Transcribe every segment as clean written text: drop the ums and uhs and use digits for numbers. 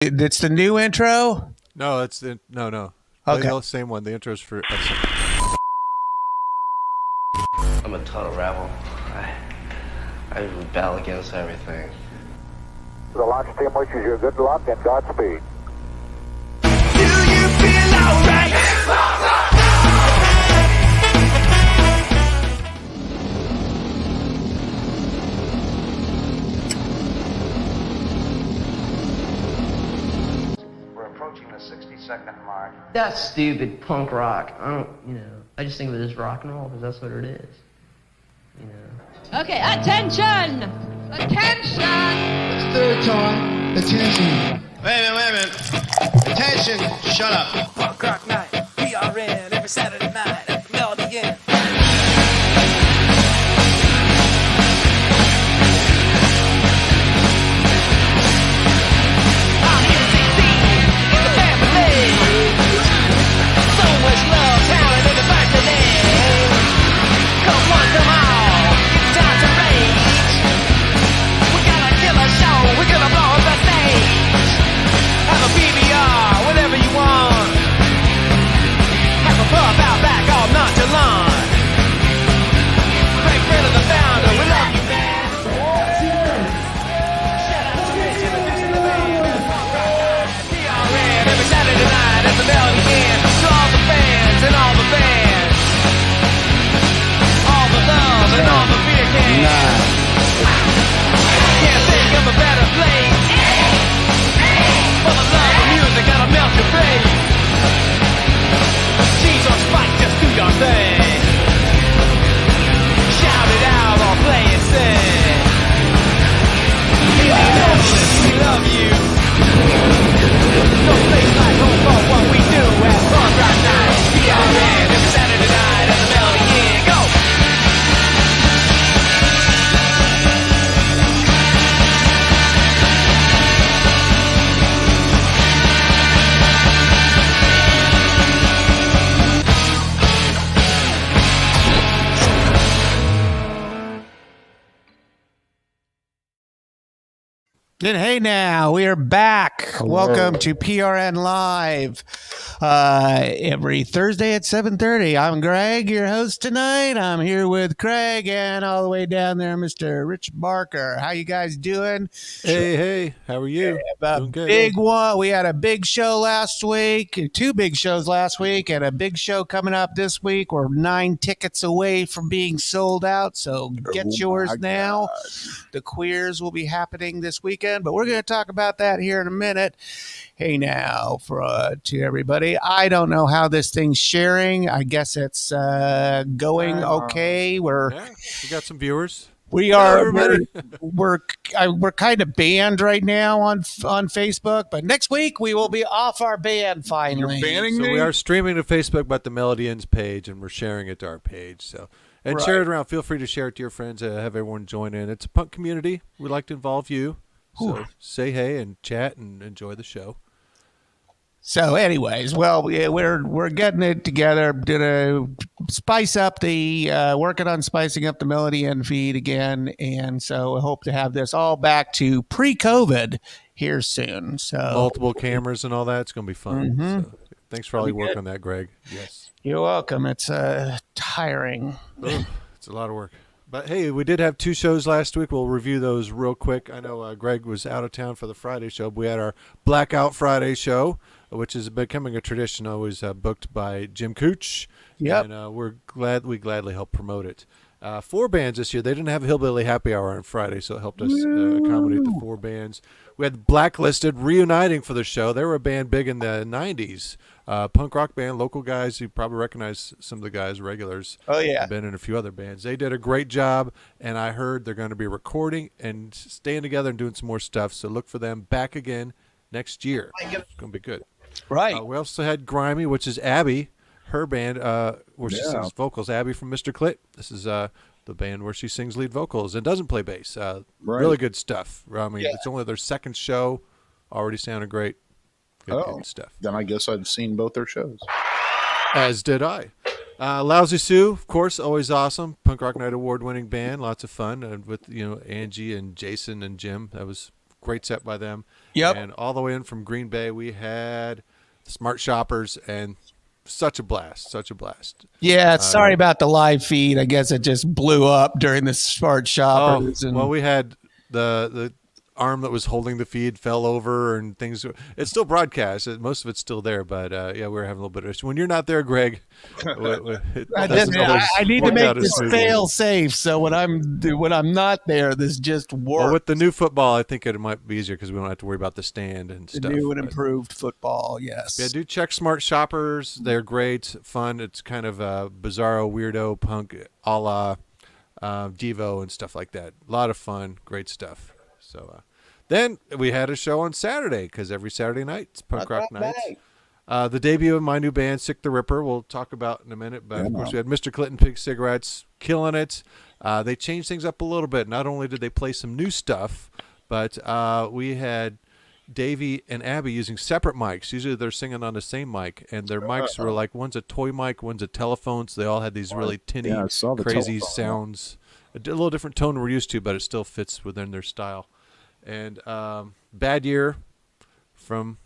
It's the new intro? No, that's the no. Play Okay. the same one. The intro's for us. I'm a total rebel. I rebel against everything. The launch team wishes you good luck and Godspeed. Do you feel alright? We're approaching the 60-second mark. That's stupid punk rock. I just think of it as rock and roll because that's what it is. Okay, attention! Attention! It's third time. Attention. Wait a minute. Attention. Shut up. Punk rock night, PRN, every Saturday night at the Melody Inn. I'm UCC in the family. So much love, talent, and diversity. Come one, come all, it's time to rage. We got a killer show, we're gonna blow up the stage. Have a PBR, whatever you want. Have a pub out back, all nonchalant. Great friend of the founder, we love you, man. Shout out to Rich, introducing the band. PRN, every Saturday night at the Melody Inn. To all the fans and all the bands. All the love and all the beer cans. Can't think of a better place. For the love of music that'll melt your face. Cheese or spike, just do your thing. Shout it out or play it sing. Indianapolis, we love you. No place like home for what we do at Punk Rock Night. PRN every Saturday night at the Melody Inn. Go! And hey now, we are back. Welcome to PRN Live. Every Thursday at 7:30. I'm Greg, your host tonight. I'm here with Craig and all the way down there, Mr. Rich Barker. How you guys doing? Hey, how are you? Doing good. Big one. We had a big show last week, two big shows last week, and a big show coming up this week. We're 9 tickets away from being sold out, so get yours now. The queers will be happening this weekend, but we're going to talk about that here in a minute. Hey now, to everybody, I don't know how this thing's sharing. I guess it's going okay. We got some viewers. We are we're kind of banned right now on Facebook, but next week we will be off our ban finally. You're banning So me? we are streaming to Facebook, but the Melody Inn's page, and we're sharing it to our page. So share it around. Feel free to share it to your friends. Have everyone join in. It's a punk community. We like to involve you. So say hey and chat and enjoy the show. So, anyways, well, yeah, we're getting it together. Gonna spice up working on spicing up the Melody Inn feed again, and so I hope to have this all back to pre-COVID here soon. So Multiple cameras and all that. It's going to be fun. So, thanks for all your work on that, Greg. Yes. You're welcome. It's tiring. It's a lot of work. But, hey, we did have 2 shows last week. We'll review those real quick. I know Greg was out of town for the Friday show, but we had our Blackout Friday show, which is becoming a tradition, always booked by Jim Cooch. Yep. And we gladly help promote it. 4 bands this year. They didn't have Hillbilly Happy Hour on Friday, so it helped us accommodate the 4 bands. We had Blacklisted reuniting for the show. They were a band big in the 90s. Punk rock band, local guys. You probably recognize some of the guys, regulars. Oh, yeah. Been in a few other bands. They did a great job, and I heard they're going to be recording and staying together and doing some more stuff. So look for them back again next year. It's going to be good. Right. We also had Grimy, which is Abby, her band, where she sings vocals. Abby from Mr. Clit. This is the band where she sings lead vocals and doesn't play bass. Really good stuff. I mean, it's only their second show. Already sounded great. Good stuff. Then I guess I've seen both their shows. As did I. Lousy Sue, of course, always awesome. Punk Rock Night award-winning band, lots of fun. And with Angie and Jason and Jim, that was great set by them. Yep. And all the way in from Green Bay, we had Smart Shoppers, and such a blast. Yeah, sorry about the live feed. I guess it just blew up during the Smart Shoppers. Well, we had the arm that was holding the feed fell over and things. It's still broadcast. Most of it's still there, but we were having a little bit of issue. When you're not there, Greg, I need to make this fail safe. So when I'm not there, this just works. Well, with the new football, I think it might be easier because we don't have to worry about the stand and stuff. The new and improved football, yes. Yeah, do check Smart Shoppers. They're great, fun. It's kind of a bizarro, weirdo punk a la Devo and stuff like that. A lot of fun, great stuff. So then we had a show on Saturday because every Saturday night it's punk rock nights. The debut of my new band, Sick the Ripper, we'll talk about in a minute. But, of course, we had Mr. Clinton Pig Cigarettes killing it. They changed things up a little bit. Not only did they play some new stuff, but we had Davey and Abby using separate mics. Usually they're singing on the same mic, and their mics were like one's a toy mic, one's a telephone, so they all had these really tinny, crazy sounds. A little different tone we're used to, but it still fits within their style. And Bad Year from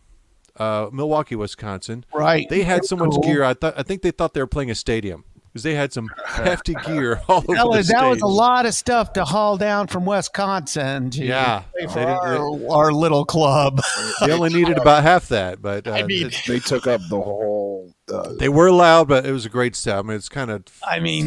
Milwaukee, Wisconsin. Right. They had so much gear. I think they thought they were playing a stadium because they had some hefty gear all over the stage. That was a lot of stuff to haul down from Wisconsin to play for our little club. They only needed about half that, but they took up the whole. They were loud, but it was a great set. I mean, it's kind of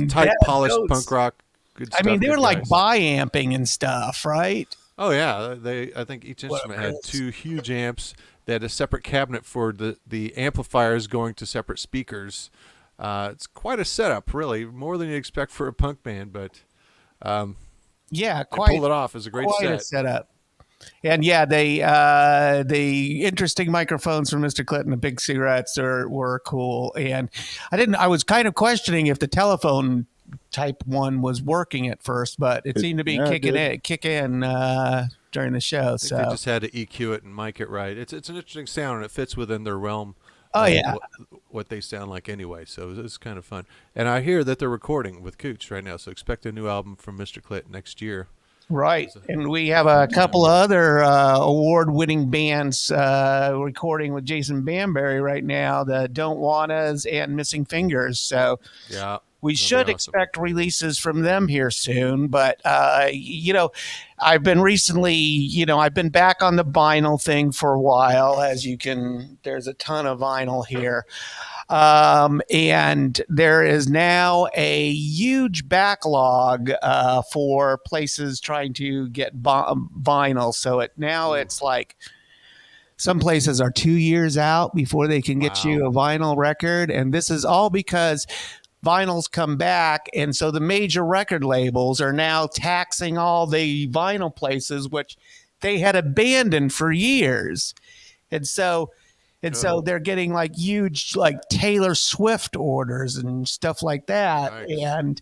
tight, polished punk rock. Good stuff. I mean, they were like bi-amping and stuff, right? Oh yeah, I think each instrument had two huge amps. They had a separate cabinet for the amplifiers going to separate speakers. It's quite a setup, really, more than you expect for a punk band. But quite pulled it off. It was a great a setup. And the interesting microphones from Mr. Clinton and Big Cigarettes were cool. And I was kind of questioning if the telephone type one was working at first, but it seemed to be kick in during the show. I think they just had to EQ it and mic it right. It's an interesting sound, and it fits within their realm. What they sound like anyway. So it's kind of fun. And I hear that they're recording with Cooch right now, so expect a new album from Mr. Clit next year. Right. And we have a couple of other award-winning bands recording with Jason Banbury right now, the Don't Wannas and Missing Fingers. So we should expect releases from them here soon. But, I've been I've been back on the vinyl thing for a while. There's a ton of vinyl here. And there is now a huge backlog for places trying to get vinyl. So it's like some places are 2 years out before they can get you a vinyl record. And this is all because vinyls come back, and so the major record labels are now taxing all the vinyl places, which they had abandoned for years. And so they're getting like huge like Taylor Swift orders and stuff like that. Nice.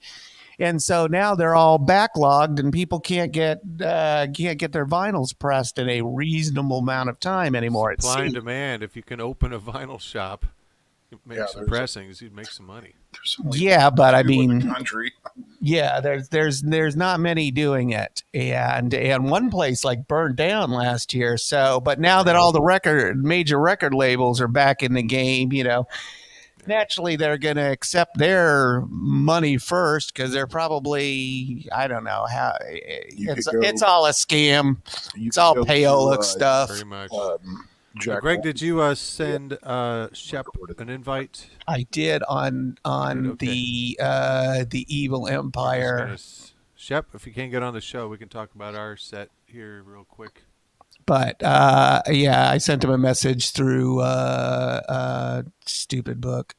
And so now they're all backlogged, and people can't get their vinyls pressed in a reasonable amount of time anymore. Supply and demand. If you can open a vinyl shop, make some pressings, you'd make some money. But I mean, there's not many doing it, and one place like burned down last year. So, but now that all the major record labels are back in the game, naturally they're going to accept their money first because they're probably, I don't know how it's all a scam. It's all payola stuff. Pretty much. Greg, did you send Shep an invite? I did on the Evil Empire. Shep, if you can't get on the show, we can talk about our set here real quick. But I sent him a message through Stupid Book.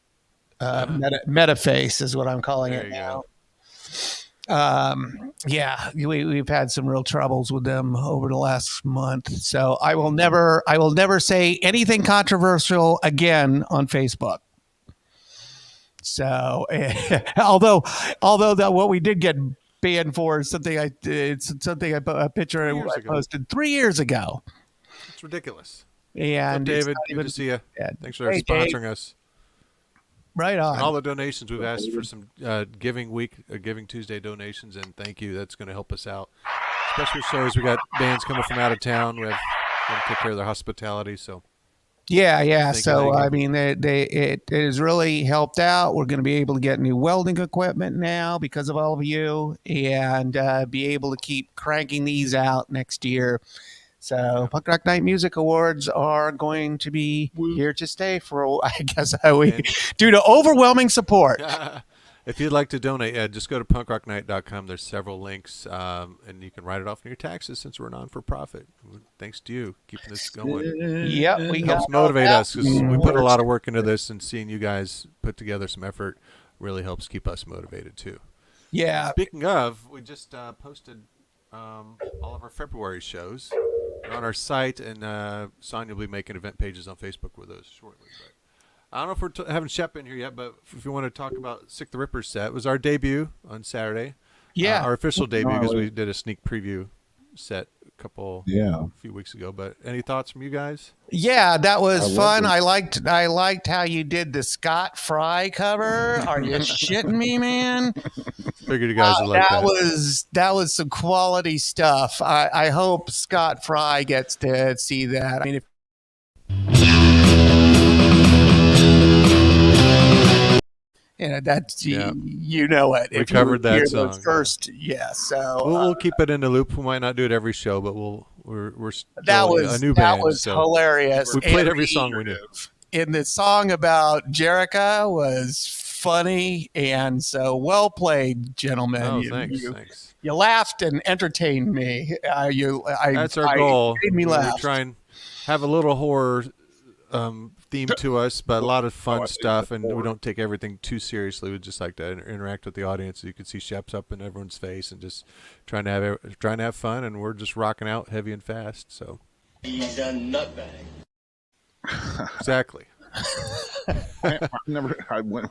Metaface is what I'm calling it now. We've had some real troubles with them over the last month. So I will never say anything controversial again on Facebook. So although what we did get banned for is something a picture I posted 3 years ago. It's ridiculous. And David, good to see you. Thanks for sponsoring us. Right on. And all the donations we've asked for some Giving Tuesday donations, and thank you. That's going to help us out, special shows. We got bands coming from out of town. We have to take care of their hospitality. So Yeah. Thank you, So thank you. I mean, it has really helped out. We're going to be able to get new welding equipment now because of all of you, and be able to keep cranking these out next year. So Punk Rock Night Music Awards are going to be here to stay for, I guess, due to overwhelming support. if you'd like to donate, just go to punkrocknight.com. There's several links, and you can write it off in your taxes since we're non-for-profit. Thanks to you keeping this going. Yep, we Helps got motivate that. us because we put a lot of work into this, and seeing you guys put together some effort really helps keep us motivated too. Yeah. Speaking of, we just posted all of our February shows. They're on our site, and Sonia will be making event pages on Facebook with those shortly. But I don't know if we're having Shep in here yet, but if you want to talk about Sick the Ripper set, it was our debut on Saturday. Yeah. Our official debut because we did a sneak preview set a few weeks ago. But any thoughts from you guys? Yeah, that was fun. I liked how you did the Scott Fry cover. Are you shitting me, man? Figured you guys would like that. That was some quality stuff. I hope Scott Fry gets to see that. I mean, that's you know it. We covered that song first. Yeah, so we'll keep it in the loop. We might not do it every show, but we're still a new band. That was hilarious. We played every song we knew. And the song about Jericho was funny, and so well played, gentlemen. Oh, thanks. You laughed and entertained me. That's our goal. Made me laugh. We try and have a little horror theme to us, but a lot of fun stuff, and we don't take everything too seriously. We just like to interact with the audience. You can see Shep's up in everyone's face and just trying to have fun, and we're just rocking out heavy and fast. So He's a nutbag. exactly. When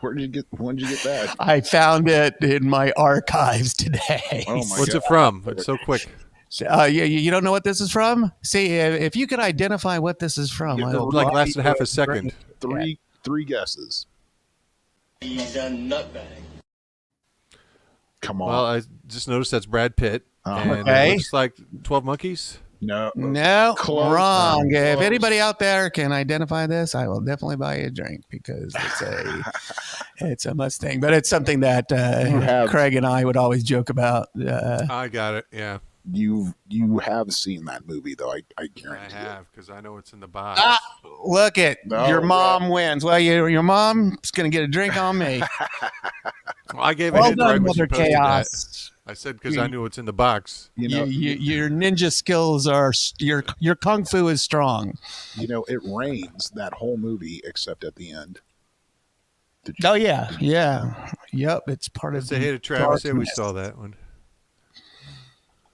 did you get that? I found it in my archives today. Oh my What's God. it from? It's so quick. You don't know what this is from? See, if you could identify what this is from. Like lasted half a second. Three guesses. He's a nutbag. Come on. Well, I just noticed that's Brad Pitt. And Okay. it looks like 12 Monkeys. No. No, wrong. If anybody out there can identify this, I will definitely buy you a drink because it's a Mustang. But it's something that Craig and I would always joke about. I got it. Yeah. You have seen that movie though. I guarantee. I have because I know it's in the box. Look it, No, your mom wins. Well, your mom's gonna get a drink on me. Well, I gave Well it right done, when she Mother posted Chaos. that. I said because I knew it's in the box. Your ninja skills are your kung fu is strong. It rains that whole movie except at the end. Oh yeah. Yep. It's part of. Say hey to Travis. Yeah, we saw that one.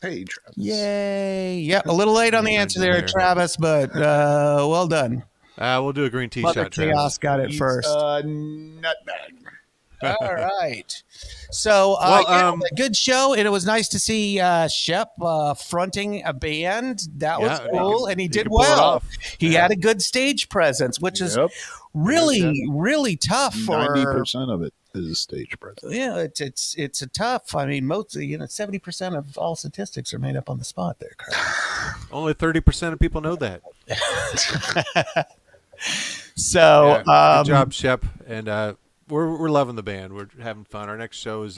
Hey, Travis. Yay! Yeah, a little late on the answer there, Travis, but well done. We'll do a green tea Mother shot. Chaos Travis. got it first. Nutbag. All right. So, a good show, and it was nice to see Shep fronting a band. That was cool, and he did pull it well. off. He had a good stage presence, which is really tough for 90% of it is stage presence. Yeah, it's a tough. I mean, 70% of all statistics are made up on the spot there, Kurt. Only 30% of people know that. So, good job, Shep, and we're loving the band. We're having fun. Our next show is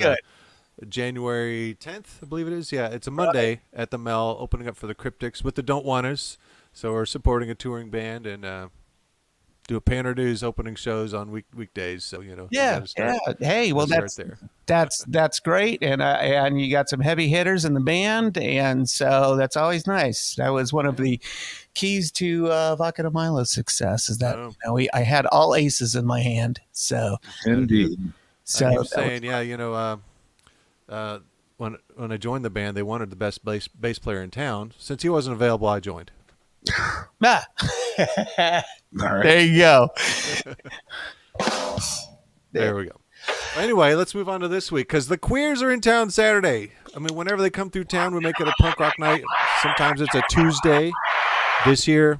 January 10th, I believe it is. Yeah, it's a Monday at the Mel, opening up for the Cryptics with the Don't Want Us. So we're supporting a touring band and do a Panner News opening shows on weekdays. So Hey, well that's great, and you got some heavy hitters in the band, and so that's always nice. That was one of the keys to Vodka de Milo's success. Is that I had all aces in my hand. So indeed. So I was saying, when I joined the band, they wanted the best bass player in town. Since he wasn't available, I joined. Right. There you go. There we go. Anyway, let's move on to this week because the Queers are in town Saturday. I mean, whenever they come through town, we make it a punk rock night. Sometimes it's a Tuesday. This year,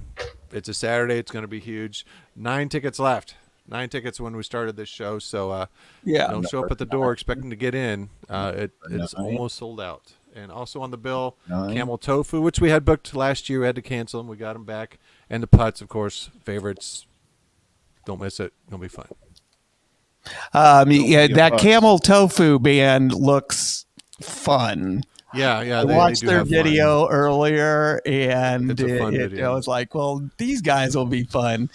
it's a Saturday. It's going to be huge. 9 tickets left. 9 tickets when we started this show. So don't show up at the door expecting to get in. It's almost sold out. And also on the bill, 9. Camel Tofu, which we had booked last year. We had to cancel them. We got them back. And the Putz, of course, favorites. Don't miss it. It'll be fun. Yeah, be a that Putz. Camel Tofu band looks fun. Yeah. I They watched do their have fun. video earlier, and It's a fun video. I was like, well, these guys will be fun.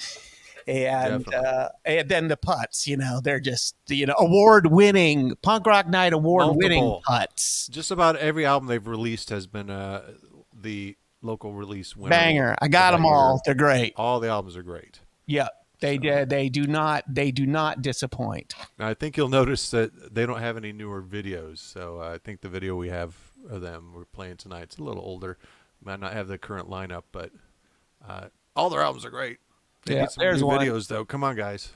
And then the Putz, they're just award-winning punk rock night award-winning Multiple. Putz. Just about every album they've released has been the local release winner. Banger. I got them all. They're great. All the albums are great. Yeah. They do not disappoint. Now, I think you'll notice that they don't have any newer videos. So I think the video we have of them we're playing tonight, it's a little older. Might not have the current lineup, but all their albums are great. They need some there's new one. videos though. Come on, guys.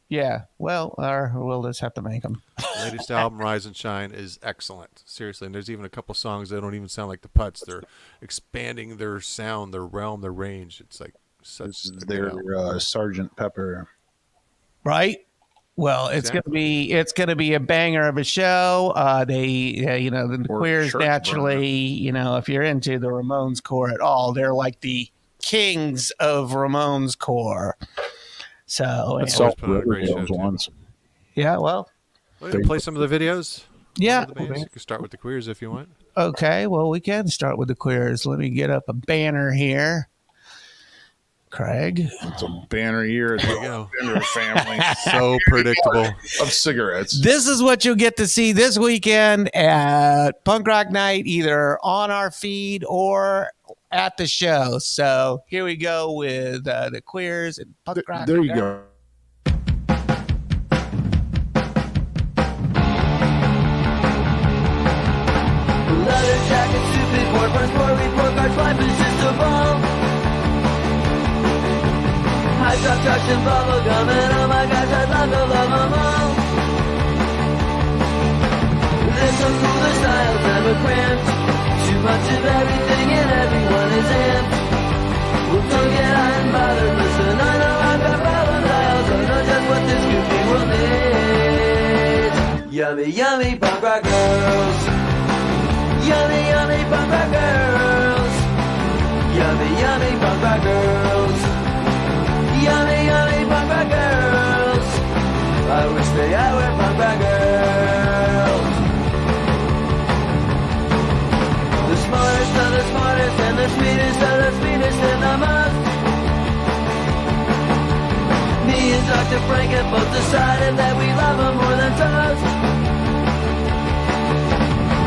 Yeah. Well, we'll just have to make them. Latest album, Rise and Shine, is excellent. Seriously, and there's even a couple songs that don't even sound like the Putz. They're expanding their sound, their realm, their range. It's like such This is a good their album. Sergeant Pepper. Right. Well, it's gonna be a banger of a show. The Or Queers church naturally, if you're into the Ramones core at all, they're like the kings of Ramones core. So That's always all put on a great show, those too. ones. yeah, well, Well, you can play some of the videos. yeah. Of the bands. You can start with the Queers if you want. Okay, well, we can start with the Queers. Let me get up a banner here. Craig. It's a banner year at There you go. the Bender family So predictable. of cigarettes. This is what you'll get to see this weekend at Punk Rock Night, either on our feed or at the show. So here we go with the Queers and Punk Rock There you Night. go. Leather jacket, stupid board, punch board, report cards, life is just a ball. High top touch and bubble gum, and oh my gosh, I'd love to love them all. They're so cool, their styles never cramped. Too much of everything and everyone is amped. Well, don't get high and bothered, listen, I know I've got problems, I also know just what this goofy world needs. Yummy, yummy punk rock girls. Yummy, yummy punk rock girls. Yummy, yummy punk rock girls. Yummy, yummy punk rock girls. I wish they were punk rock girls. The smartest of the smartest and the sweetest of the sweetest and the most. Me and Dr. Frank have both decided that we love them more than toast.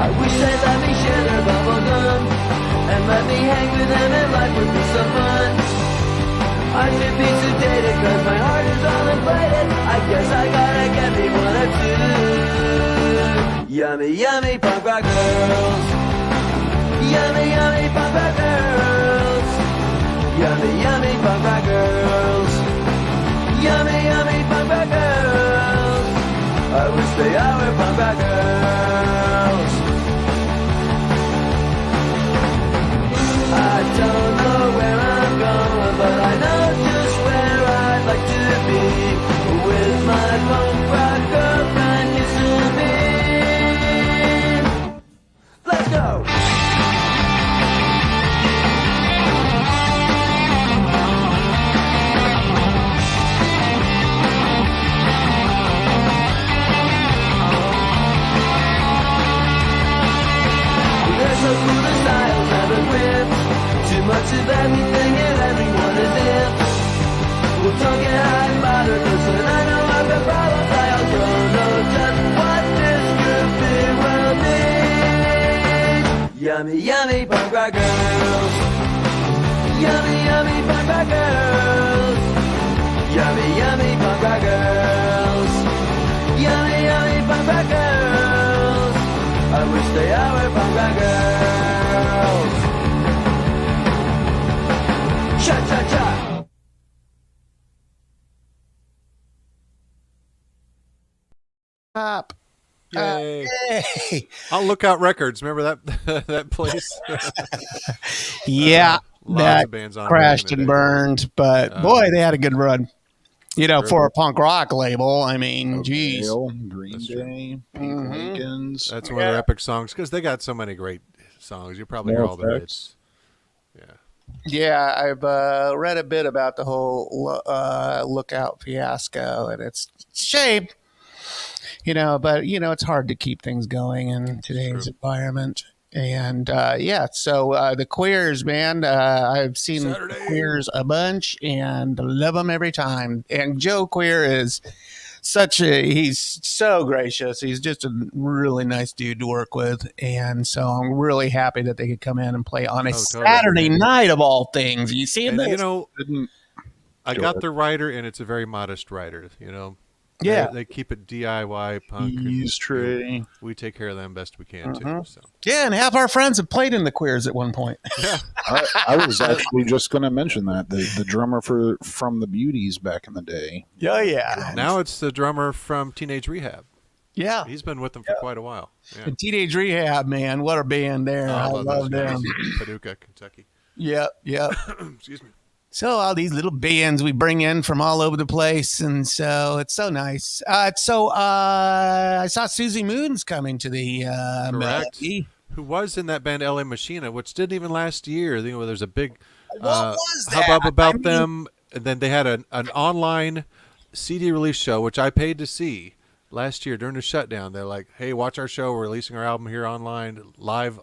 I wish they'd let me share their bubble gum and let me hang with them and life would be so fun. I should be sedated cause my heart is all inflated. I guess I gotta get me one or two. Yummy, yummy punk rock girls. Yummy, yummy punk rock girls. Yummy, yummy punk rock girls. Yummy, yummy punk rock girls. I wish they were punk rock girls. I don't know where I'm going, but I know just where I'd like to be. With my punk rock girlfriend kissing me. Let's go! They're so cool, the styles never quit. Too much of everything and everyone is in. Well, don't get high and bothered, listen, I know I've got problems, I also know just what this goofy world needs. Yummy, yummy punk rock girls. Yummy, yummy punk rock girls. Yummy, yummy punk rock girls. Yummy, yummy punk rock girls. I wish they were punk rock girls. Cha cha cha. Up. Yay. Hey. On Lookout Records. Remember that that place? Yeah. Lots That of bands on crashed back in and the day. burned, but boy, they had a good run. for a punk rock label. I mean, geez. Green Day, Pink Lincolns. That's one of their epic songs because they got so many great songs. You probably hear all the hits. Yeah, I've read a bit about the whole Lookout fiasco, and it's a shame, but it's hard to keep things going in today's environment. And so the Queers, man, I've seen the Queers a bunch and love them every time. And Joe Queer is he's so gracious. He's just a really nice dude to work with. And so I'm really happy that they could come in and play on a Saturday night of all things. You see this? I got the writer, and it's a very modest writer, Yeah, they keep it DIY punk. Tree. We take care of them best we can too. So. Yeah, and half our friends have played in the Queers at one point. Yeah, I was actually just going to mention that the drummer from the Beauties back in the day. Yeah. Now it's the drummer from Teenage Rehab. Yeah, he's been with them for quite a while. Yeah. And Teenage Rehab, man, what a band there! I love them. Paducah, Kentucky. Yeah. Excuse me. So all these little bands we bring in from all over the place, and so it's so nice. I saw Susie Moon's coming to the Correct. Melody. Who was in that band LA Machina, which didn't even last year. There's a big was that? hubbub about them. And then they had an online CD release show, which I paid to see last year during the shutdown. They're like, hey, watch our show. We're releasing our album here online, live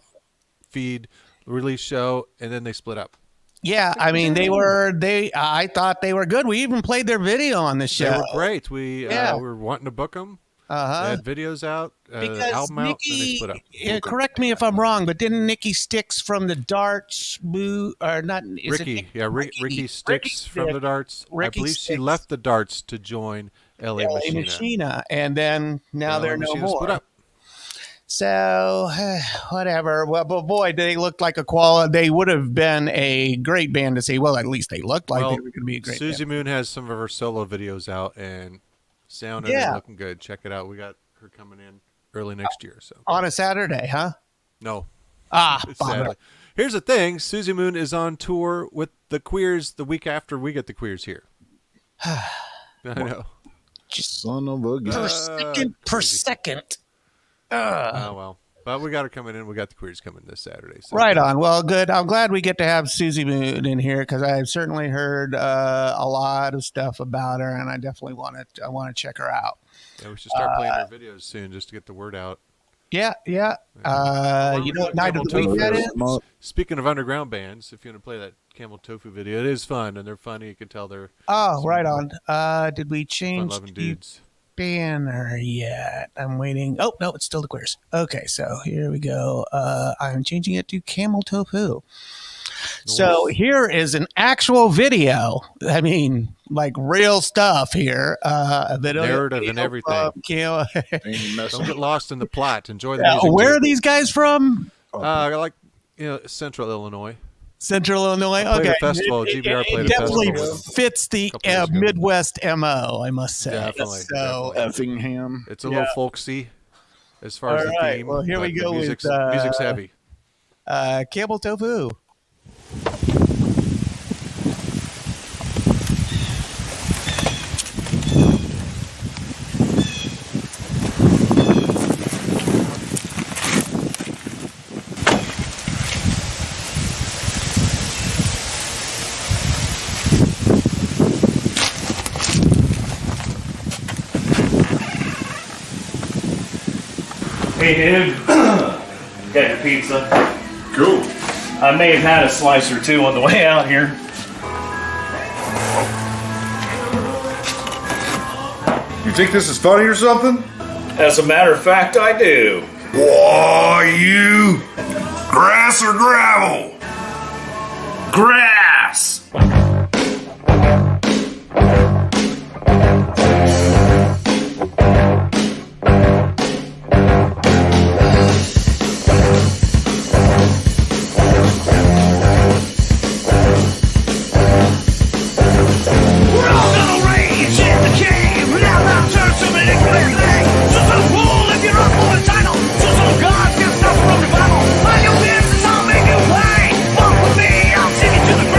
feed, release show. And then they split up. Yeah, I mean, I thought they were good. We even played their video on the show. They were great. We were wanting to book them. They had videos out, album out, and they split up. Correct me if I'm wrong, but didn't Nikki Sticks from the Darts move, or not? Ricky Sticks from the Darts. I believe she left the Darts to join LA Machina. And then now they're no more. Split up. So, whatever. Well, but boy, they looked like they would have been a great band to see. Well, at least they looked like they were going to be a great Susie band. Moon has some of her solo videos out and sounding and looking good. Check it out. We got her coming in early next year. So on a Saturday, huh? No. Sadly. Here's the thing. Susie Moon is on tour with the Queers the week after we get the Queers here. I know. Son of a gun. Per second. Oh, well. But we got her coming in. We got the Queers coming this Saturday. So. Right on. Well, good. I'm glad we get to have Susie Moon in here because I've certainly heard a lot of stuff about her, and I definitely want to check her out. Yeah, we should start playing her videos soon just to get the word out. Yeah. What night of the week that is? Speaking of underground bands, if you want to play that Camel Tofu video, it is fun, and they're funny. You can tell they're right on. Did we change fun-loving dudes? Banner yet? I'm waiting. Oh no, it's still the Queers. Okay, so here we go. I'm changing it to Camel Tofu. Nice. So here is an actual video. I mean, like real stuff here. A video, narrative and everything. Don't get lost in the plot. Enjoy the music. Where are these guys from? Central Illinois. Central Illinois. Okay. Festival. GBR played it a festival. Definitely fits the Midwest MO, I must say. Definitely. So Effingham. It's a little folksy as far as the theme. Well, here we go. Music's heavy. Camel Tofu. Hey dude, got your pizza. Cool. I may have had a slice or two on the way out here. You think this is funny or something? As a matter of fact, I do. Why you? Grass or gravel? Grass! To the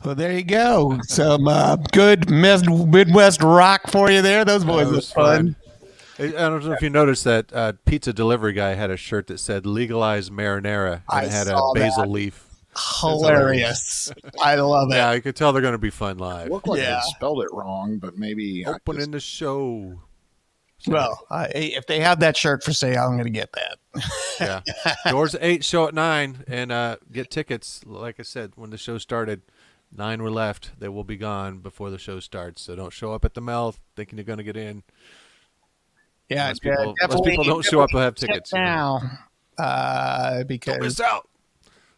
Well, there you go. Some good Midwest rock for you there. Those boys was fun. I don't know if you noticed that pizza delivery guy had a shirt that said "Legalize Marinara" and it had a basil leaf. Hilarious. I love it. Yeah, you could tell they're going to be fun live. It looked like they spelled it wrong, but maybe opening the show. Well, if they have that shirt for sale, I'm going to get that. Yeah. Doors at 8, show at 9, and get tickets. Like I said, when the show started, 9 were left. They will be gone before the show starts. So don't show up at the mouth thinking you're going to get in. Yeah, most people don't show up to have tickets now. Because don't miss out.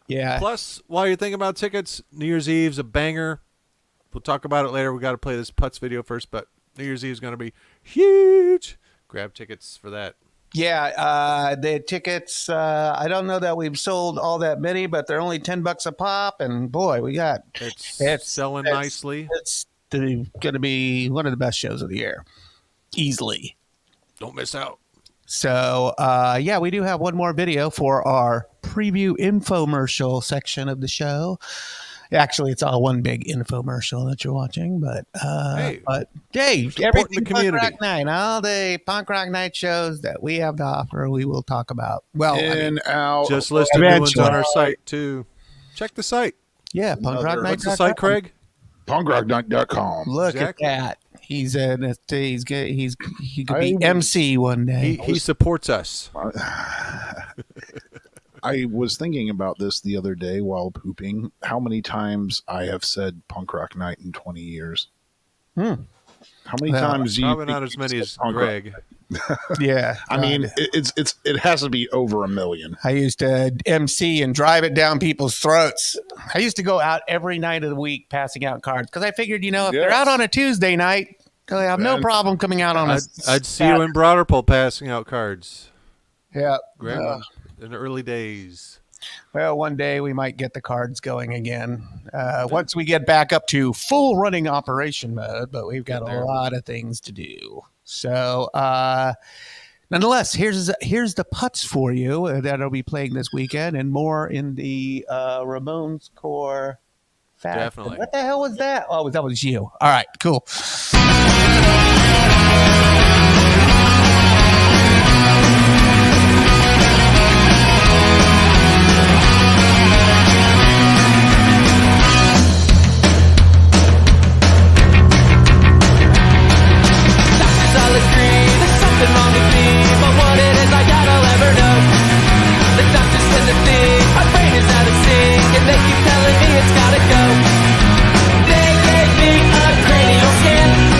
Yeah. Plus, while you're thinking about tickets, New Year's Eve's a banger. We'll talk about it later. We got to play this Putz video first, but New Year's Eve is going to be huge. Grab tickets for that. Yeah, the tickets. I don't know that we've sold all that many, but they're only $10 a pop, and boy, we got it's selling nicely. It's going to be one of the best shows of the year, easily. Don't miss out. So, yeah, we do have one more video for our preview infomercial section of the show. Actually, it's all one big infomercial that you're watching, but hey, everything the community. Punk Rock Night, all the Punk Rock Night shows that we have to offer, we will talk about. Well, just listed new ones on our site too. Check the site. Yeah, Punk Rock Night. What's the site, Craig? punkrocknight.com. Look at that. He could be MC one day. He supports us. I was thinking about this the other day while pooping. How many times I have said Punk Rock Night in 20 years? How many times do you probably not as many as Greg. Yeah, I mean it has to be over 1 million. I used to MC and drive it down people's throats. I used to go out every night of the week passing out cards because I figured, if they're out on a Tuesday night, I have no problem coming out on I'd see you in Broderpool passing out cards. Yeah, Greg, in the early days. Well, one day we might get the cards going again once we get back up to full running operation mode, but we've got a lot of things to do. So, nonetheless, here's the Putz for you that'll be playing this weekend, and more in the Ramones core fashion. Definitely. What the hell was that? Oh, that was you. All right, cool. Something wrong with me, but what it is I doubt I'll ever know. The doctors tend to think my brain is out of sync, and they keep telling me it's gotta go. They gave me a cranial scan.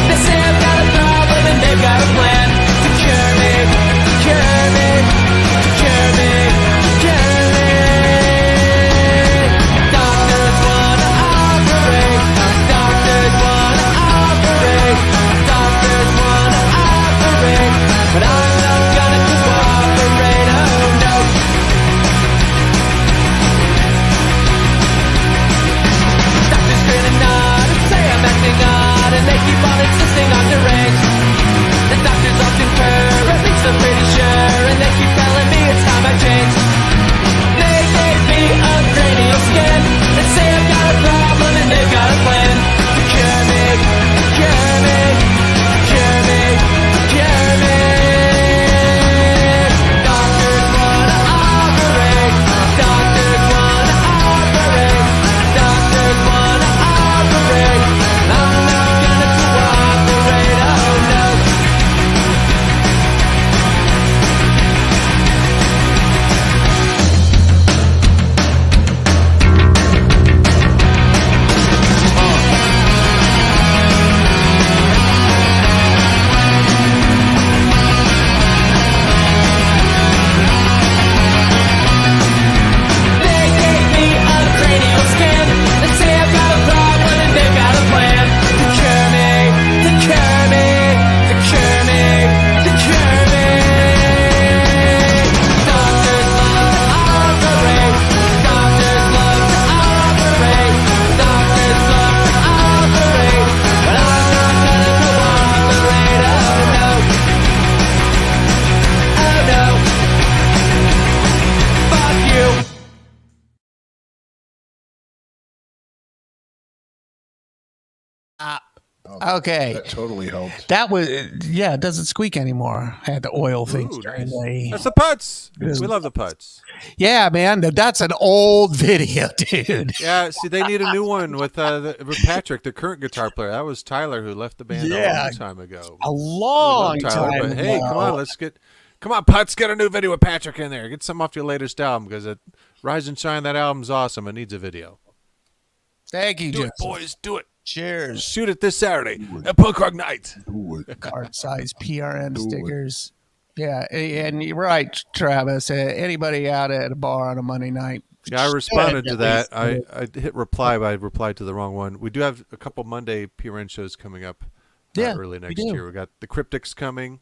Okay. That totally helped. That was, yeah, it doesn't squeak anymore. I had to oil things. Ooh, during nice. the- That's the Putz. We love the Putz. Yeah, man, that's an old video, dude. Yeah, see, they need a new one with Patrick, the current guitar player. That was Tyler who left the band a long time ago. A long We love Tyler, time but hey, ago. come on, Putz, get a new video with Patrick in there. Get some off your latest album because Rise and Shine, that album's awesome. It needs a video. Thank you, Do it, Joseph. boys. Do it. Cheers. Shoot it this Saturday at Punk Rock Night. Card size PRN stickers. Yeah, and you're right, Travis. Anybody out at a bar on a Monday night? Yeah, I responded to that. least- I hit reply, but I replied to the wrong one. We do have a couple Monday PRN shows coming up early next year. We got the Cryptics coming.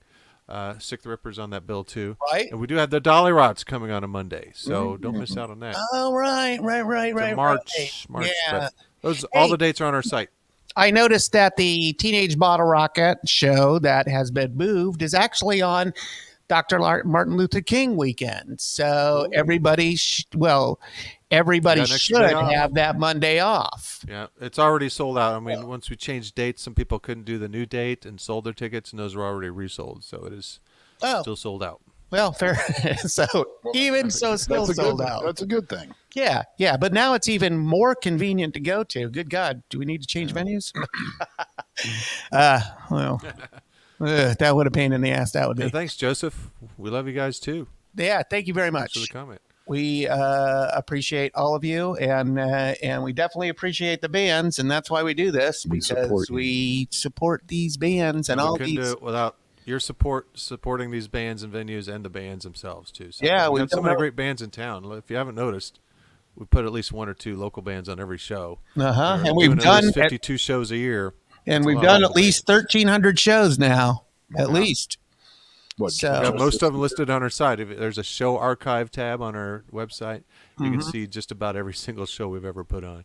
Sick the Rippers on that bill too. Right. And we do have the Dolly Rots coming on a Monday, so don't miss out on that. Oh, right. It's March. Yeah. But all the dates are on our site. I noticed that the Teenage Bottle Rocket show that has been moved is actually on Dr. Martin Luther King weekend. So everybody should have that Monday off. Yeah, it's already sold out. I mean, once we changed dates, some people couldn't do the new date and sold their tickets, and those were already resold. So it is still sold out. Well, fair. Still sold out. That's a good thing. Yeah. But now it's even more convenient to go to. Good God. Do we need to change venues? That would have pain in the ass. That would be. Yeah, thanks, Joseph. We love you guys too. Yeah. Thank you very much. Thanks for the comment. We appreciate all of you, and we definitely appreciate the bands, and that's why we do this, because we support these bands and all we couldn't these. do it without your supporting these bands and venues and the bands themselves too. So Yeah, we we've have so done many that. great bands in town. If you haven't noticed, we put at least one or two local bands on every show. And We're we've doing at done least 52 shows a year, and That's a we've lot done of at least 1,300 shows now, at least. What? So we got most of them listed on our site. If there's a show archive tab on our website, you can see just about every single show we've ever put on.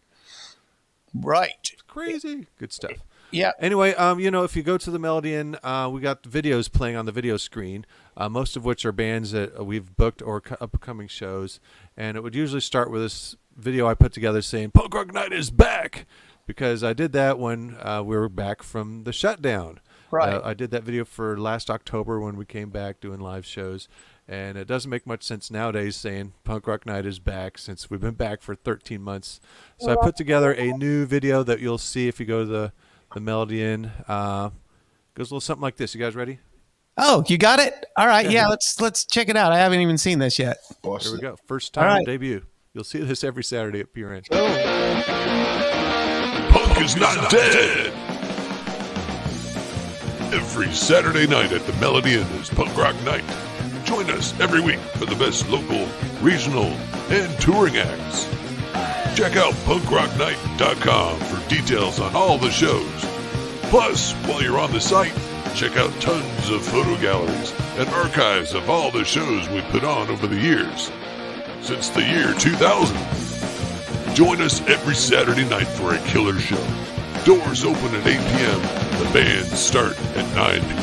Right. It's crazy. Good stuff. Yeah. Anyway, if you go to the Melody Inn, we got videos playing on the video screen, most of which are bands that we've booked or upcoming shows. And it would usually start with this video I put together saying, Punk Rock Night is back, because I did that when we were back from the shutdown. Right. I did that video for last October when we came back doing live shows. And it doesn't make much sense nowadays saying Punk Rock Night is back, since we've been back for 13 months. So I put together a new video that you'll see if you go to the Melody Inn. Goes a little something like this. You guys ready? Oh, you got it? All right. Yeah, let's check it out. I haven't even seen this yet. Here we go. First time debut. You'll see this every Saturday at PRN. Punk is not dead. Every Saturday night at the Melody Inn is Punk Rock Night. Join us every week for the best local, regional, and touring acts. Check out punkrocknight.com for details on all the shows. Plus, while you're on the site, check out tons of photo galleries and archives of all the shows we put on over the years. Since the year 2000. Join us every Saturday night for a killer show. Doors open at 8 p.m. The bands start at 9 p.m.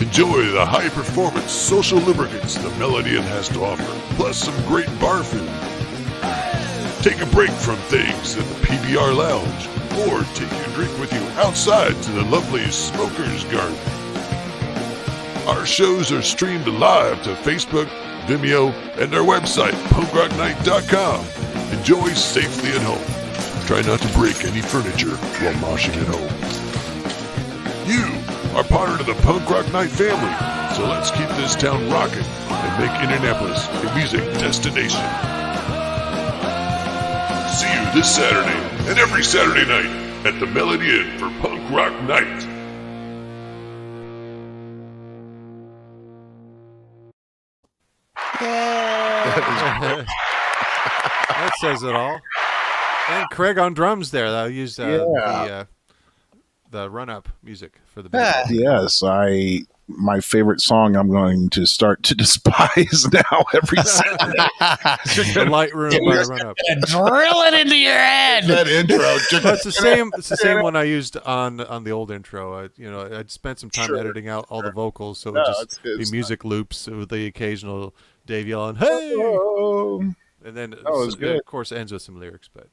Enjoy the high-performance social lubricants the Melody Inn has to offer, plus some great bar food. Take a break from things in the PBR Lounge, or take your drink with you outside to the lovely Smoker's Garden. Our shows are streamed live to Facebook, Vimeo, and our website, punkrocknight.com. Enjoy safely at home. Try not to break any furniture while moshing at home. You are part of the Punk Rock Night family, so let's keep this town rocking and make Indianapolis a music destination. See you this Saturday and every Saturday night at the Melody Inn for Punk Rock Night. That says it all. And Craig on drums there. I used the run-up music for the band. Yes, my favorite song I'm going to start to despise now every Saturday. The light room by the run-up. Drill it into your head. That intro. It's the same. It's the same one I used on the old intro. I'd spent some time editing out all the vocals, so it would just be music loops with the occasional Dave yelling, "Hey!" Oh. And then was good. of course ends with some lyrics, but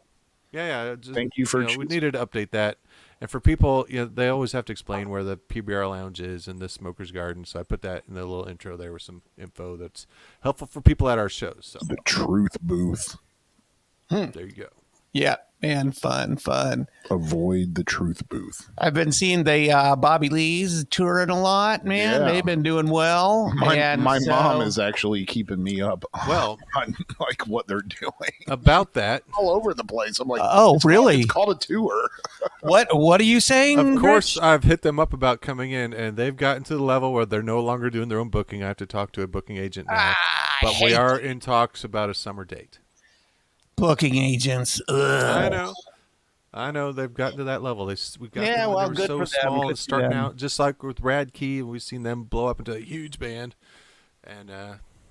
Yeah. Thank you for we needed to update that. And for people, they always have to explain where the PBR Lounge is and the Smoker's Garden. So I put that in the little intro there with some info that's helpful for people at our shows. So the Truth Booth. There you go. Yeah, man, fun. Avoid the Truth Booth. I've been seeing the Bobby Lee's touring a lot, man. Yeah. They've been doing well. My mom is actually keeping me up on like what they're doing. About that. All over the place. I'm like, oh, really? It's called a tour. What are you saying? Of course, Rich? I've hit them up about coming in, and they've gotten to the level where they're no longer doing their own booking. I have to talk to a booking agent now. But we are in talks about a summer date. Booking agents. Ugh. I know. They've gotten to that level. We've got Yeah, them, well, they were good so for them. small Good and for starting them. out, just like with Rad Key, we've seen them blow up into a huge band. And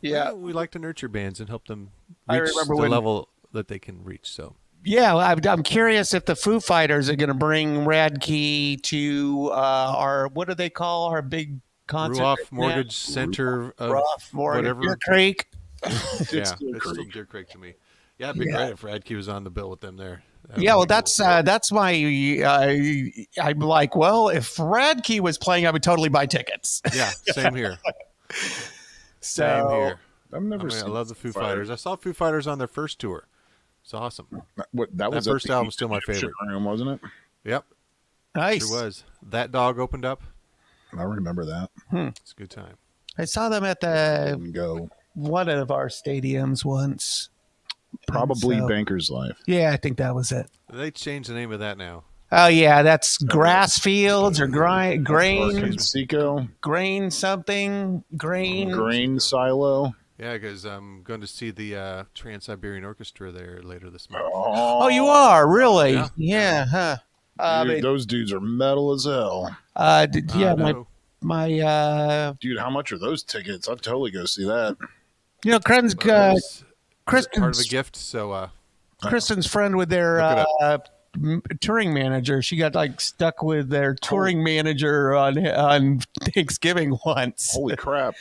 we like to nurture bands and help them reach the level that they can reach. So yeah, I'm curious if the Foo Fighters are going to bring Rad Key to our, what do they call our big concert? Ruoff Mortgage Center of whatever. Deer Creek. It's still Deer Creek to me. Yeah, it'd be great if Rad Key was on the bill with them there. Yeah, well, that's my. I'm like, well, if Rad Key was playing, I would totally buy tickets. Yeah, same here. Same here. I love the Foo Fighters. I saw Foo Fighters on their first tour. It's awesome. That first album's still my favorite. Room, wasn't it? Yep. Nice. Sure was. That Dog opened up. I remember that. It's a good time. I saw them at one of our stadiums once. Probably Banker's Life. Yeah, I think that was it. They changed the name of that now. Oh yeah, that's grass fields or grain silo. Yeah, because I'm going to see the Trans-Siberian Orchestra there later this month. Oh, you are really? Yeah, huh? Dude, those dudes are metal as hell. My dude, how much are those tickets? I'd totally go see that. Kristen's part of a gift, so Kristen's friend with their touring manager. She got stuck with their touring manager on Thanksgiving once. Holy crap!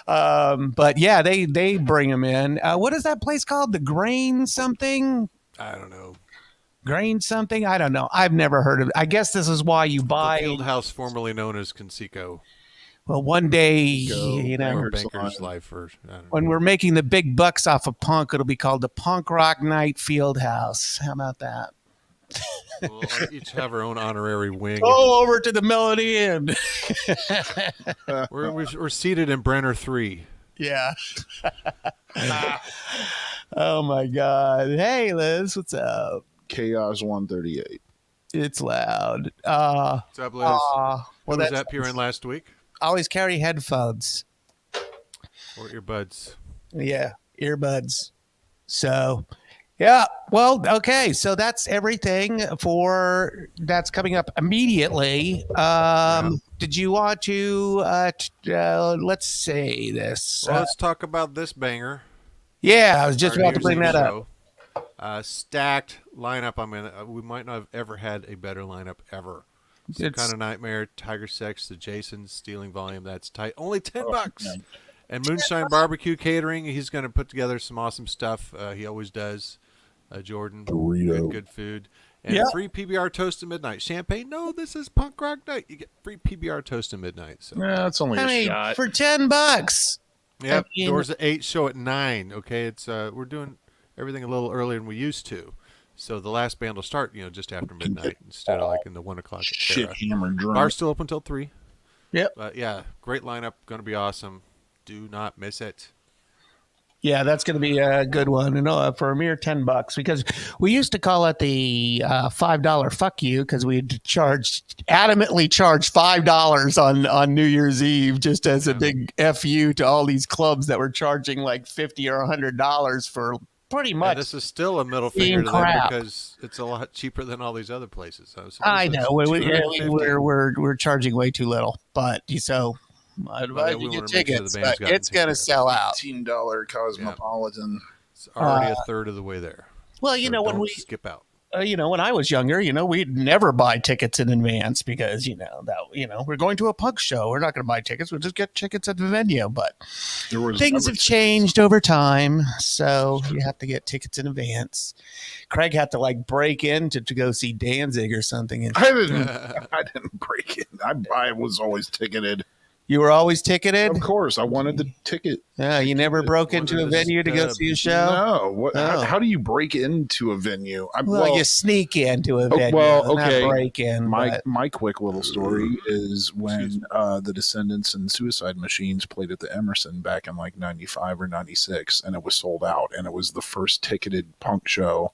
But yeah, they bring them in. What is that place called? The Grain something? I don't know. Grain something? I don't know. I've never heard of it. I guess this is why you buy the field house, formerly known as Conseco. Well, one day, or Banker's Life, or when we're making the big bucks off of punk, it'll be called the Punk Rock Night Field House. How about that? We'll each have our own honorary wing. Go over to the Melody Inn. We're seated in Brenner 3. Yeah. Oh my God! Hey, Liz, what's up? Chaos 138. It's loud. What's up, Liz? Well, was that PRN last week? Always carry headphones or earbuds. Yeah, earbuds. So, yeah. Well, okay. So that's everything that's coming up immediately. Did you want to? Let's say this. Well, let's talk about this banger. Yeah, I was just about to bring that up. Stacked lineup. I mean, we might not have ever had a better lineup ever. Some Kind of Nightmare, Tiger Sex, the Jasons, Stealing Volume. That's tight. Only $10. And Moonshine Barbecue Catering. He's going to put together some awesome stuff. He always does. Jordan, good food, and free PBR toast at midnight. Champagne? No, this is Punk Rock Night. You get free PBR toast at midnight. So that's only a shot for $10. Yep. Doors at 8, show at 9. Okay, it's we're doing everything a little earlier than we used to. So the last band will start, just after midnight instead of in the 1 o'clock. Shit, hammered drunk. Bar's still open until 3. Yep. But yeah, great lineup, going to be awesome. Do not miss it. Yeah, that's going to be a good one. For a mere $10, because we used to call it the $5 fuck you, because we adamantly charged $5 on New Year's Eve just as a big fu to all these clubs that were charging like $50 or $100 for. Pretty much. And this is still a middle finger to them because it's a lot cheaper than all these other places. I know we're charging way too little, but I advise you get tickets. But it's going to sell out. $18 Cosmopolitan. It's already a third of the way there. Well, when we skip out. when I was younger, we'd never buy tickets in advance because, we're going to a punk show. We're not going to buy tickets. We'll just get tickets at the venue. But things have changed over time. So you have to get tickets in advance. Craig had to break in to go see Danzig or something. I didn't break in. I was always ticketed. You were always ticketed? Of course. I wanted the ticket. Yeah, you never broke into a venue to go see a show? No. How do you break into a venue? You sneak into a venue. Okay. Not break in. My quick little story is when the Descendants and Suicide Machines played at the Emerson back in 95 or 96, and it was sold out. And it was the first ticketed punk show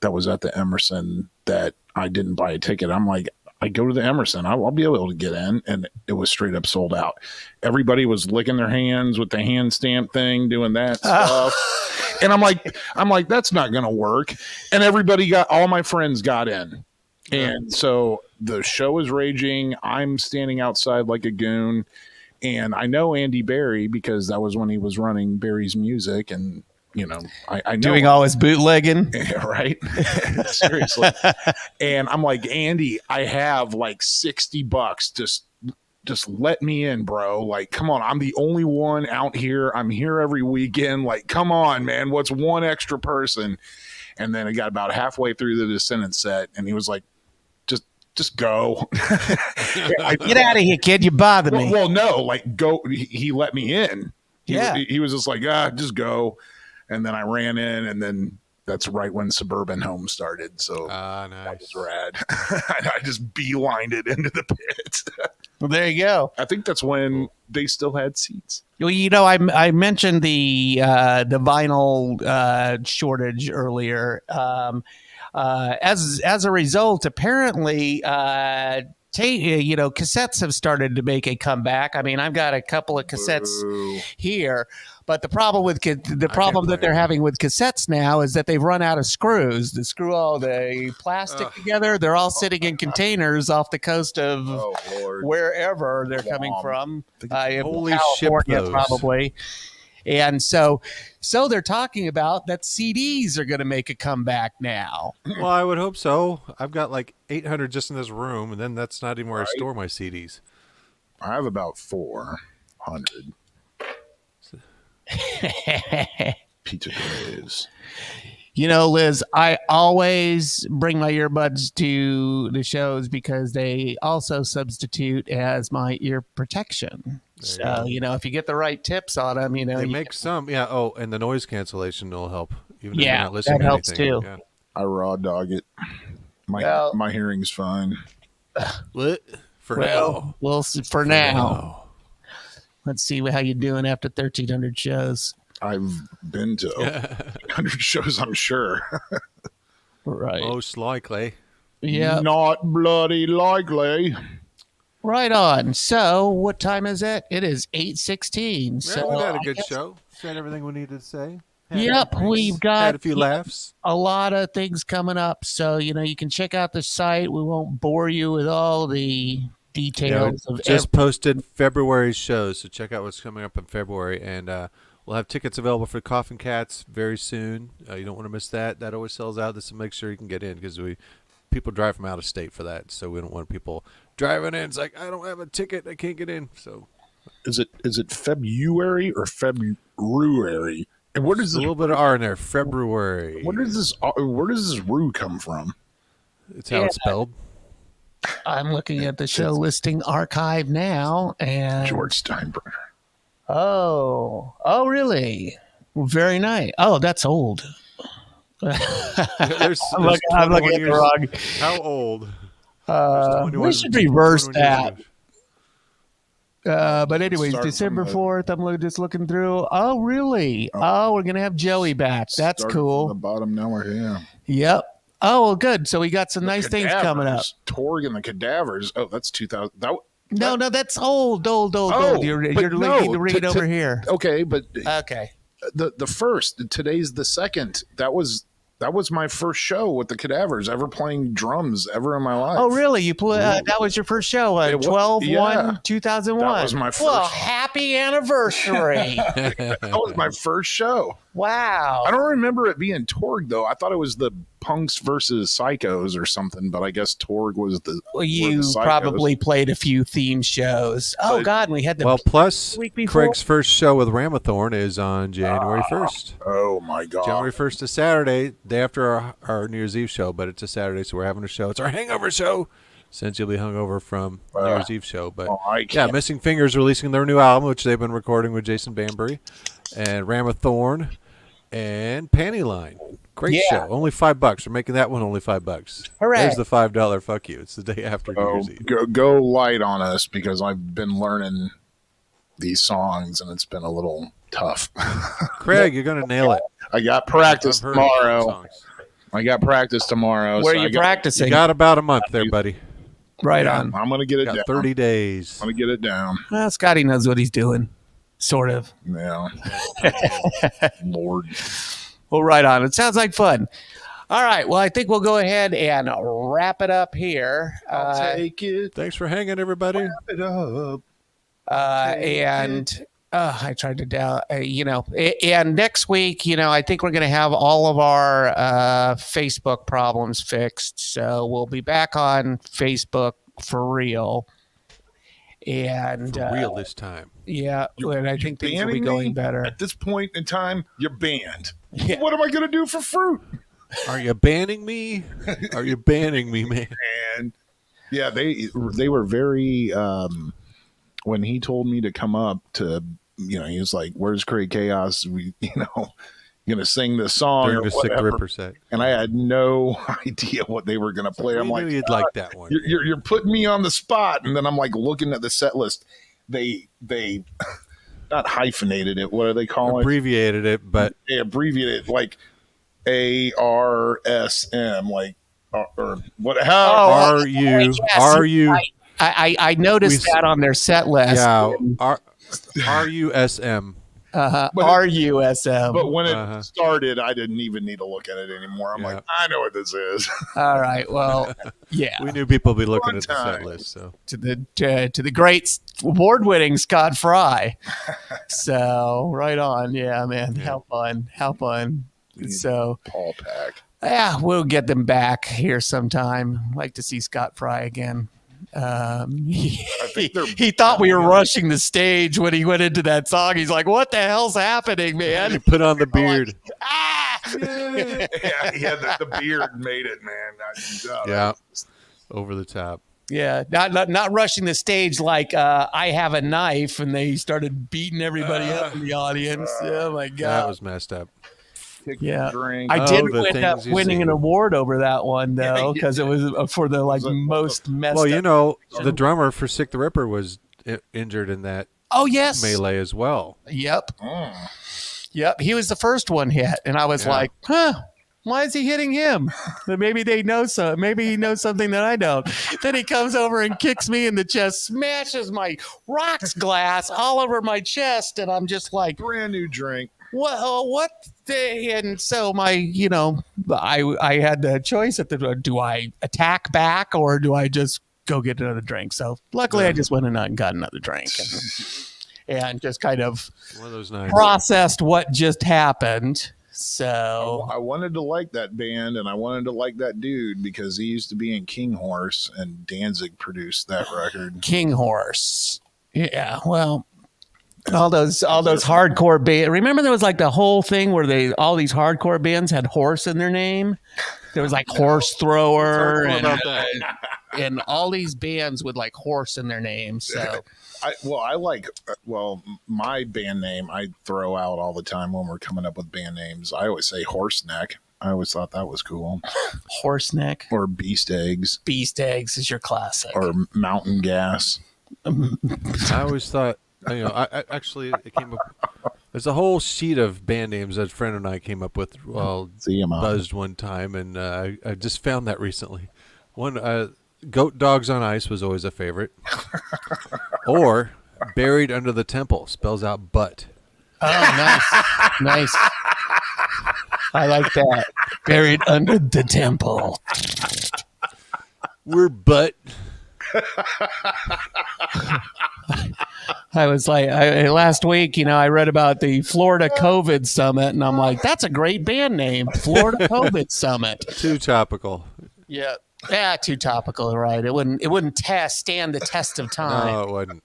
that was at the Emerson that I didn't buy a ticket. I'm like, I go to the Emerson, I'll be able to get in, and it was straight up sold out. Everybody was licking their hands with the hand stamp thing, doing that stuff. And I'm like, that's not going to work. And all my friends got in. And so the show is raging. I'm standing outside like a goon. And I know Andy Barry because that was when he was running Barry's Music, and I know doing all his bootlegging, right? Seriously. And I'm like, Andy, I have $60. Just let me in, bro. Come on. I'm the only one out here. I'm here every weekend. Come on, man. What's one extra person? And then it got about halfway through the Descendant set, and he was like, just go. Get out of here, kid. You bother me. Well, no, go. He let me in. He was just like, just go. And then I ran in, and then that's right when Suburban Home started. So nice. That was rad. I just beelined it into the pit. Well, there you go. I think that's when they still had seats. Well, I mentioned the vinyl shortage earlier. As a result, apparently, cassettes have started to make a comeback. I mean, I've got a couple of cassettes here, but the problem that they're having with cassettes now is that they've run out of screws to screw all the plastic together. They're all sitting in containers off the coast of wherever they're coming from. Holy California, ship probably. And so they're talking about that CDs are going to make a comeback now. Well, I would hope so. I've got 800 just in this room, and then that's not even where I store my CDs. I have about 400. Pizza Days. Liz, I always bring my earbuds to the shows because they also substitute as my ear protection. So, if you get the right tips on them, they make some. Yeah. Oh, and the noise cancellation will help. Even if you're not listening that helps to anything. too. Yeah. I raw dog it. My hearing's fine. What? For now. Let's see how you're doing after 1,300 shows. I've been to 100 shows, I'm sure. Right. Most likely. Yeah. Not bloody likely. Right on. So, what time is it? It is 8:16. So we had a good show. Said everything we needed to say. We've got had a few laughs. A lot of things coming up. So, you can check out the site. We won't bore you with all the details. Just posted February's shows, so check out what's coming up in February. And we'll have tickets available for Coffin Cats very soon. You don't want to miss that. That always sells out. This will make sure you can get in because people drive from out of state for that. So we don't want people driving in. It's like, I don't have a ticket. I can't get in. So is it February or February? And what is a little bit of R in there? February. Where does this "ru" come from? It's how it's spelled. I'm looking at the show listing archive now, and George Steinbrenner. Oh, really? Very nice. Oh, that's old. I'm looking at the wrong. How old? We should reverse that. But anyways, December 4th, I'm just looking through. Oh, really? Oh, we're going to have Joey back. That's cool. From the bottom, now we're here. Yep. Oh, well, good. So we got some nice things coming up. Torg and the Cadavers. Oh, that's 2000. No, that's old. You're linking the read over here. Okay, but okay. The first. Today's the second. That was my first show with the Cadavers, ever playing drums ever in my life. Oh, really? You that was your first show, 12/1/2001. That was my first. Well, happy anniversary. That was my first show. Wow. I don't remember it being Torg, though. I thought it was the Punks versus Psychos or something, but I guess Torg was the. Well, were you the Psychos. probably played a few theme shows. Oh But- God, we had the plus week before. Craig's first show with Ramathorn is on January 1st. Oh my God! January 1st is Saturday, day after our New Year's Eve show, but it's a Saturday, so we're having a show. It's our hangover show, since you'll be hungover from New Year's Eve show. But Missing Fingers releasing their new album, which they've been recording with Jason Banbury, and Ramathorn, and Pantyline. Great show. Only $5. We're making that one only $5. Hooray. There's the $5 fuck you. It's the day after New Year's Eve. Go light on us because I've been learning these songs and it's been a little tough. Craig, you're gonna nail it. I got practice I've heard tomorrow. songs. I got practice tomorrow. Where so are you practicing? You got about a month there, buddy. Right on. I'm gonna get it Got down. 30 days. I'm gonna get it down. Well, Scotty knows what he's doing, sort of. Yeah. Lord. Well, right on. It sounds like fun. All right. Well, I think we'll go ahead and wrap it up here. I'll take it. Thanks for hanging, everybody. Wrap it up. I tried to down, and next week, I think we're going to have all of our Facebook problems fixed. So we'll be back on Facebook for real. And For real this time. Yeah. And I think things will be going better. At this point in time, you're banned. Yeah. What am I going to do for fruit? Are you banning me? Are you banning me, man? And yeah, they were very when he told me to come up to, he was like, "Where's Craig Chaos? We, gonna sing this song During or the Sick the whatever." Ripper set. And I had no idea what they were gonna play. I'm We like, knew you'd like that one. You're putting me on the spot, and then I'm like looking at the set list. They not hyphenated it. What do they call it? Abbreviated it, but They abbreviated it like ARSM, like or what? How? are you? Are you? I noticed that on their set list. Yeah. RUSM. RUSM. But when it started, I didn't even need to look at it anymore. I'm like, I know what this is. All right. Well, yeah. We knew people would be looking Fun at the set time. list. So To the great award-winning Scott Fry. So right on. Yeah, man. How fun. So Paul Pack. yeah, we'll get them back here sometime. Like to see Scott Fry again. He thought we were rushing the stage when he went into that song. He's like, "What the hell's happening, man?" you put on the beard. Yeah, the beard made it, man. Yeah. Over the top. Yeah, not rushing the stage like I have a knife, and they started beating everybody up in the audience. Oh my god, That was messed up. yeah. Drink. I did the end up things you winning see. an award over that one though, Yeah, because it was for the most messed Well, up. the drummer for Sick the Ripper was injured in that Oh yes, melee as well. Yep. Yep. He was the first one hit, and I was like, "Huh? Why is he hitting him? Maybe they know so. Maybe he knows something that I don't." Then he comes over and kicks me in the chest, smashes my rocks glass all over my chest, and I'm just like, Brand new drink. what the, and so my, I had the choice at the, do I attack back or do I just go get another drink? So luckily I just went in and got another drink and just kind of One of those nights. processed what just happened. So I wanted to like that band and I wanted to like that dude because he used to be in King Horse and Danzig produced that record. King Horse. Yeah. Well, all those hardcore bands. Remember there was like the whole thing where all these hardcore bands had horse in their name. There was like Horse Thrower and all these bands with like horse in their name. So my band name I throw out all the time when we're coming up with band names. I always say Horse Neck. I always thought that was cool. Horse Neck Or Beast Eggs. Beast Eggs is your classic. Or Mountain Gas. I always thought, I actually it came up. There's a whole sheet of band names that a friend and I came up with while buzzed one time, and I just found that recently. One, Goat Dogs on Ice was always a favorite. Or Buried Under the Temple, spells out butt. Oh, nice. Nice. I like that. Buried Under the Temple. We're butt. I was like, last week, I read about the Florida COVID Summit, and I'm like, that's a great band name, Florida COVID Summit. Too topical. Yeah, too topical, right? It wouldn't stand the test of time. No, it wouldn't.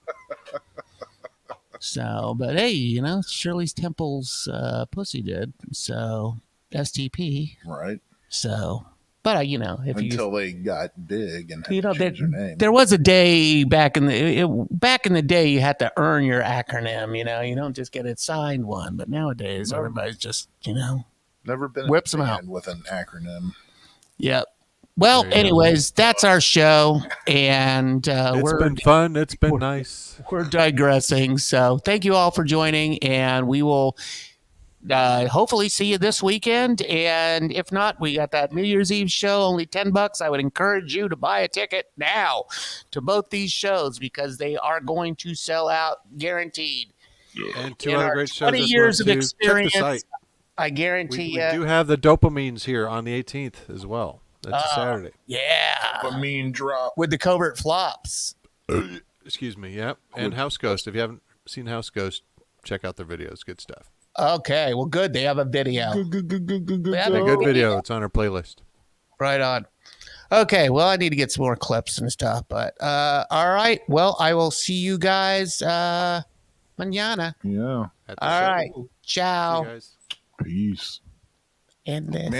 So, but hey, Shirley's Temple's pussy did. So, STP. Right. So, but until they got big and had to change their name. There was a day back in the day you had to earn your acronym. You don't just get it signed one. But nowadays everybody's just never been whips them out with an acronym. Yep. Well, anyways, that's our show, and it's been fun. It's been nice. We're digressing, so thank you all for joining, and we will hopefully see you this weekend. And if not, we got that New Year's Eve show, only $10. I would encourage you to buy a ticket now to both these shows because they are going to sell out, guaranteed. And two other great shows. 20 years of Check the experience. site. I guarantee you. We do have the dopamines here on the 18th as well. That's a Saturday. Yeah. Dopamine drop. With the covert flops. Excuse me. Yep. And House Ghost. If you haven't seen House Ghost, check out their videos. Good stuff. Okay. Well, good. They have a video. Good video. It's on our playlist. Right on. Okay. Well, I need to get some more clips and stuff. But all right. Well, I will see you guys mañana. Yeah. All right. Ciao. See you guys. Peace. And then.